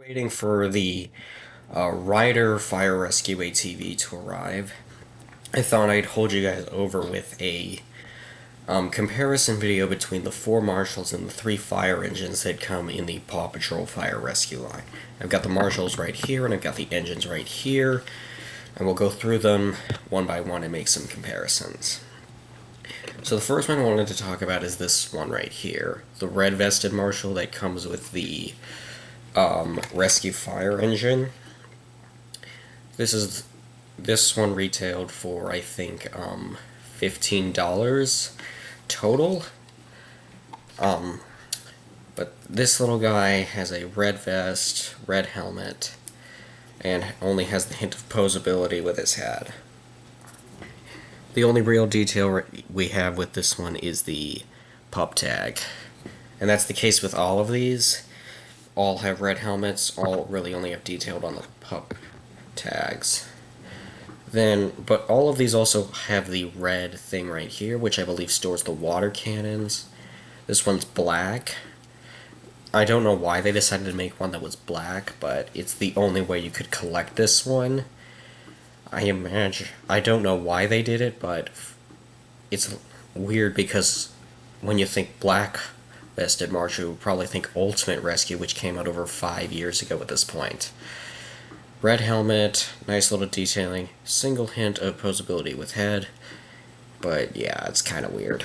Waiting for the Ryder Fire Rescue ATV to arrive. I thought I'd hold you guys over with a comparison video between the 4 Marshalls and the 3 fire engines that come in the PAW Patrol Fire Rescue line. I've got the Marshalls right here and I've got the engines right here, and we'll go through them one by one and make some comparisons. So the first one I wanted to talk about is this one right here, the red vested Marshall that comes with the Rescue Fire Engine. This one retailed for I think $15 total. But this little guy has a red vest, red helmet, and only has the hint of posability with his head. The only real detail we have with this one is the pup tag, and that's the case with all of these. All have red helmets, all really only have detailed on the pup tags. But all of these also have the red thing right here, which I believe stores the water cannons. This one's black. I don't know why they decided to make one that was black, but it's the only way you could collect this one. I don't know why they did it, but it's weird because when you think black vested Marshall, you would probably think Ultimate Rescue, which came out over 5 years ago at this point. Red helmet, nice little detailing, single hint of posability with head, but yeah, it's kind of weird.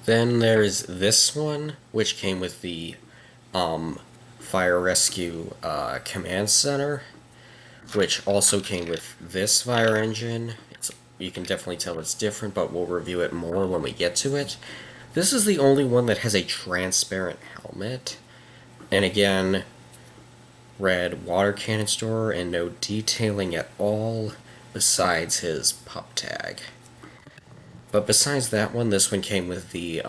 Then there's this one, which came with the Fire Rescue Command Center, which also came with this fire engine. You can definitely tell it's different, but we'll review it more when we get to it. This is the only one that has a transparent helmet, and again, red water cannon store and no detailing at all besides his pup tag. But besides that one, this one came with the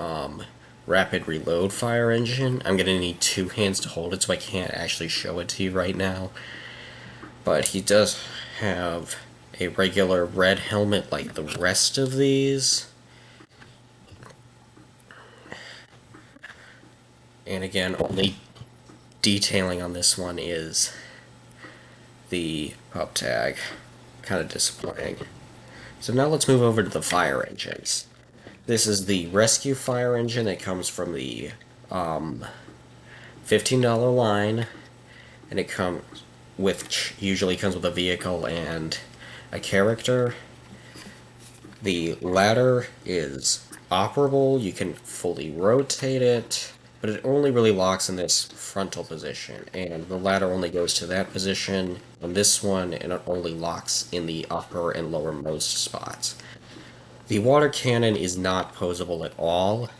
rapid reload fire engine. I'm gonna need two hands to hold it, so I can't actually show it to you right now. But he does have a regular red helmet like the rest of these. And again, only detailing on this one is the pup tag. Kind of disappointing. So now let's move over to the fire engines. This is the Rescue Fire Engine that comes from the $15 line, and it usually comes with a vehicle and a character. The ladder is operable. You can fully rotate it, but it only really locks in this frontal position, and the ladder only goes to that position on this one, and it only locks in the upper and lowermost spots. The water cannon is not posable at all.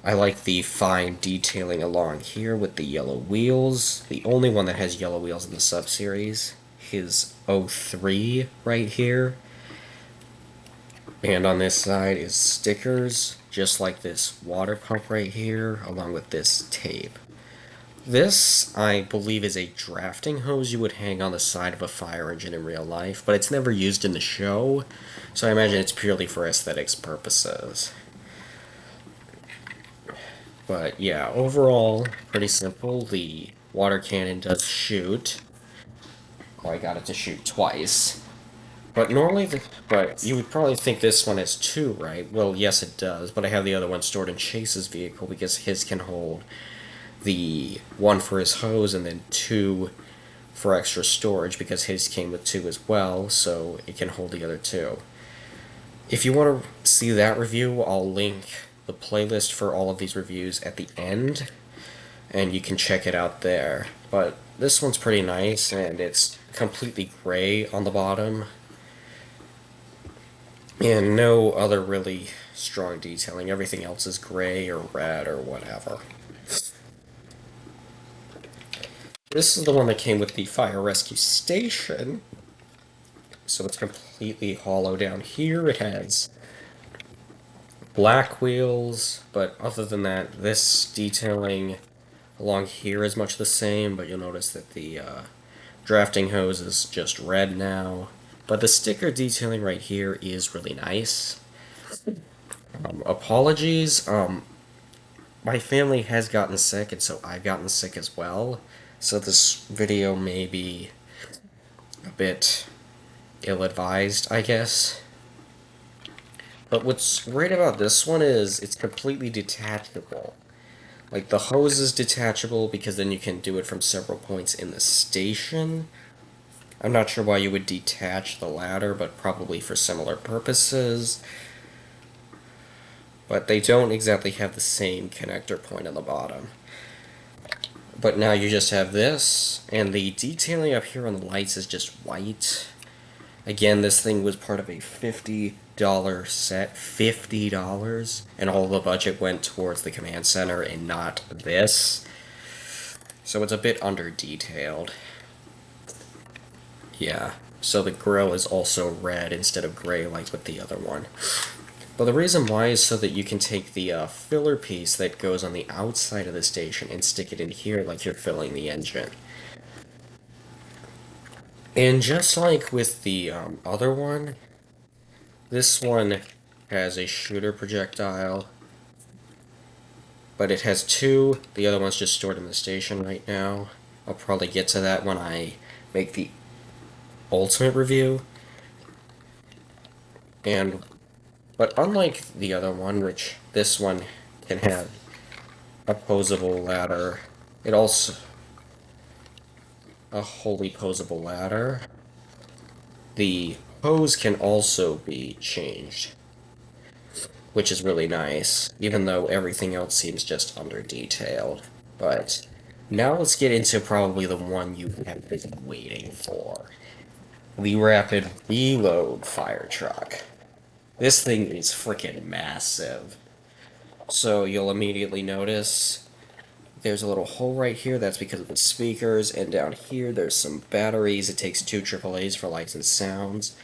I like the fine detailing along here with the yellow wheels. The only one that has yellow wheels in the sub-series is 03 right here. And on this side is stickers, just like this water pump right here, along with this tape. This, I believe, is a drafting hose you would hang on the side of a fire engine in real life, but it's never used in the show, so I imagine it's purely for aesthetics purposes. But yeah, overall, pretty simple. The water cannon does shoot. Oh, I got it to shoot twice. But but you would probably think this one has two, right? Well, yes, it does, but I have the other one stored in Chase's vehicle because his can hold the one for his hose and then two for extra storage because his came with two as well, so it can hold the other two. If you want to see that review, I'll link the playlist for all of these reviews at the end, and you can check it out there. But this one's pretty nice, and it's completely gray on the bottom, and no other really strong detailing. Everything else is gray or red or whatever. This is the one that came with the fire rescue station. So it's completely hollow down here. It has black wheels, but other than that, this detailing along here is much the same, but you'll notice that the drafting hose is just red now. But the sticker detailing right here is really nice. Apologies, my family has gotten sick, and so I've gotten sick as well. So this video may be a bit ill-advised, I guess. But what's great about this one is it's completely detachable. Like, the hose is detachable because then you can do it from several points in the station. I'm not sure why you would detach the ladder, but probably for similar purposes. But they don't exactly have the same connector point on the bottom. But now you just have this, and the detailing up here on the lights is just white. Again, this thing was part of a $50 set. $50, and all the budget went towards the command center and not this. So it's a bit under detailed. Yeah, so the grill is also red instead of gray like with the other one. But the reason why is so that you can take the filler piece that goes on the outside of the station and stick it in here like you're filling the engine. And just like with the other one, this one has a shooter projectile, but it has two. The other one's just stored in the station right now. I'll probably get to that when I make the ultimate review. But unlike the other one, which this one can have opposable ladder, it also a wholly posable ladder. The hose can also be changed, which is really nice, even though everything else seems just under detailed. But now let's get into probably the one you have been waiting for. The Rapid Reload fire truck. This thing is freaking massive. So you'll immediately notice there's a little hole right here. That's because of the speakers. And down here, there's some batteries. It takes two AAAs for lights and sounds.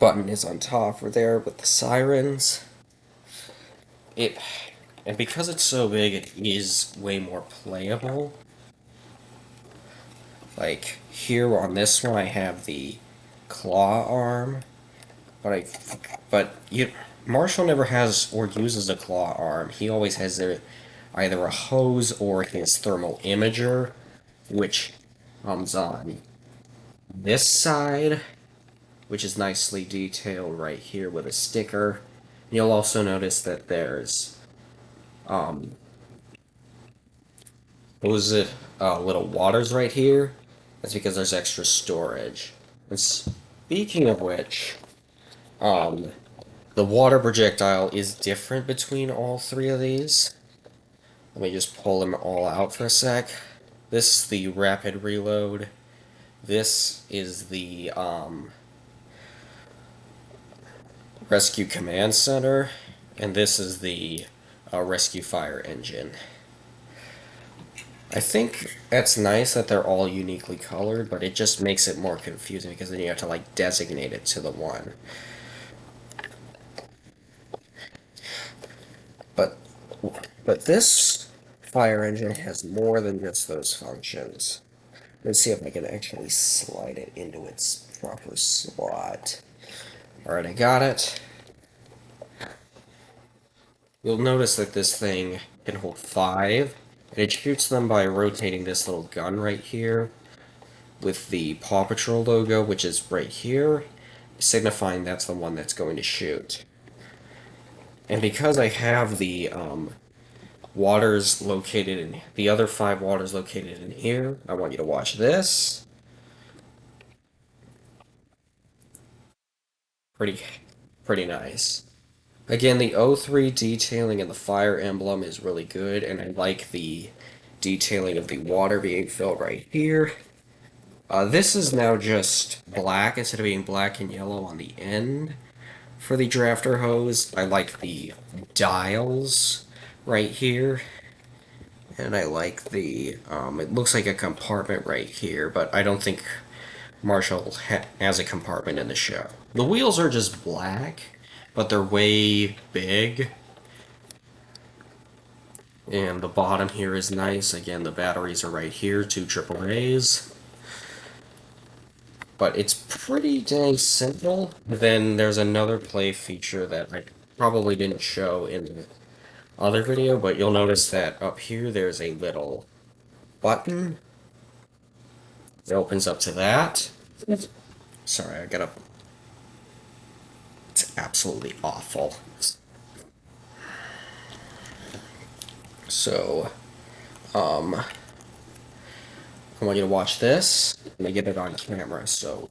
Button is on top for there with the sirens. It and because it's so big, it is way more playable. Like here on this one, I have the claw arm, but Marshall never has or uses a claw arm. He always has either a hose or his thermal imager, which comes on this side, which is nicely detailed right here with a sticker. You'll also notice that there's um, little waters right here. That's because there's extra storage. And speaking of which, um, the water projectile is different between all three of these. Let me just pull them all out for a sec. This is the rapid reload. This is the rescue command center. And this is the rescue fire engine. I think that's nice that they're all uniquely colored, but it just makes it more confusing because then you have to like designate it to the one. But but this fire engine has more than just those functions. Let's see if I can actually slide it into its proper slot. Alright, I got it. You'll notice that this thing can hold 5, and it shoots them by rotating this little gun right here with the PAW Patrol logo, which is right here, signifying that's the one that's going to shoot. And because I have the waters located in the other 5 waters located in here, I want you to watch this. Pretty, pretty nice. Again, the O3 detailing and the fire emblem is really good, and I like the detailing of the water being filled right here. This is now just black instead of being black and yellow on the end for the drafter hose. I like the dials right here. And I like the, it looks like a compartment right here, but I don't think Marshall has a compartment in the show. The wheels are just black, but they're way big. And the bottom here is nice. Again, the batteries are right here, 2 AAAs. But it's pretty dang simple. Then there's another play feature that I probably didn't show in other video, but you'll notice that up here there's a little button. It opens up to that. Sorry, I gotta... It's absolutely awful. So, I want you to watch this. Let me get it on camera. So,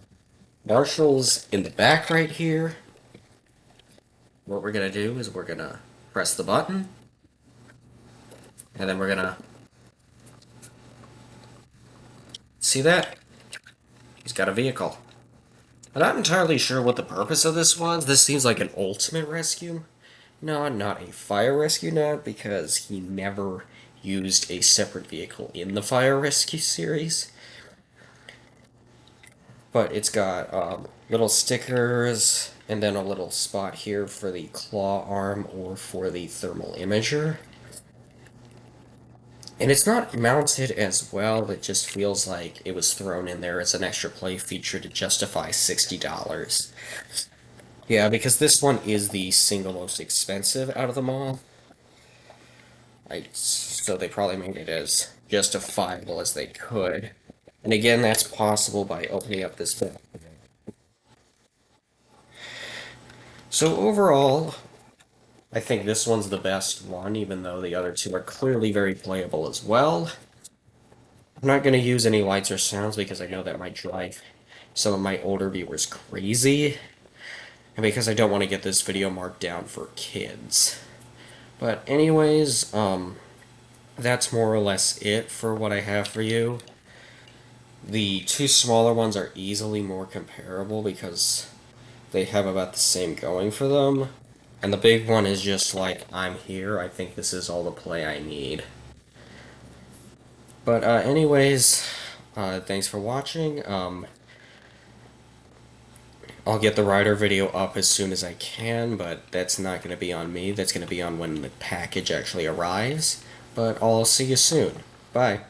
Marshall's in the back right here. What we're gonna do is we're gonna press the button, and then we're gonna... See that? He's got a vehicle. I'm not entirely sure what the purpose of this was. This seems like an ultimate rescue. No, not a fire rescue net, because he never used a separate vehicle in the fire rescue series. But it's got little stickers, and then a little spot here for the claw arm or for the thermal imager. And it's not mounted as well, it just feels like it was thrown in there as an extra play feature to justify $60. Yeah, because this one is the single most expensive out of them all. So they probably made it as justifiable as they could. And again, that's possible by opening up this bit. So overall, I think this one's the best one, even though the other two are clearly very playable as well. I'm not going to use any lights or sounds because I know that might drive some of my older viewers crazy. And because I don't want to get this video marked down for kids. But anyways, that's more or less it for what I have for you. The two smaller ones are easily more comparable because they have about the same going for them. And the big one is just like, I'm here, I think this is all the play I need. But anyways, thanks for watching. I'll get the rider video up as soon as I can, but that's not going to be on me. That's going to be on when the package actually arrives. But I'll see you soon. Bye.